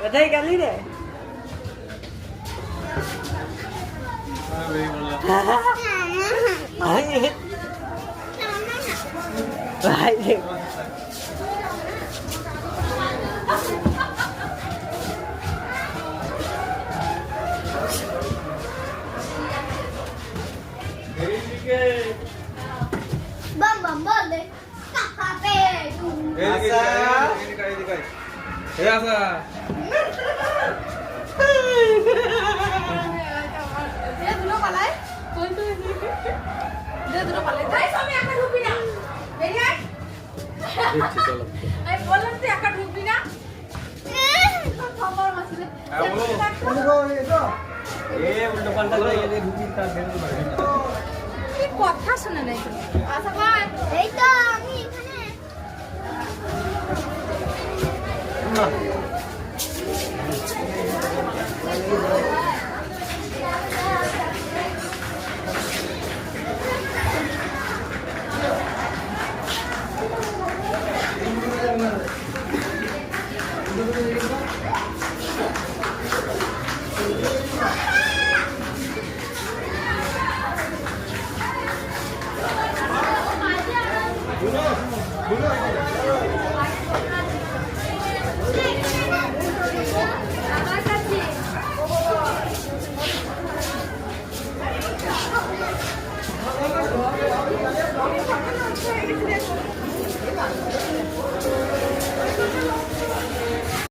কোথায় গেলি রে? Bam bam bale. Kape. Hey Asa. Dia dulu palai. Kau tu. Dia dulu palai. Dai sami akan rupi na. Beri ay. Ay bolam tu akan rupi na. Khabar masih. উল্টো পাল্টা করে গেলে রুটি তার ফেলে দেবো। কি কথা শুনে নাই তুমি? আশা ভাই এই তো আমি এখানে।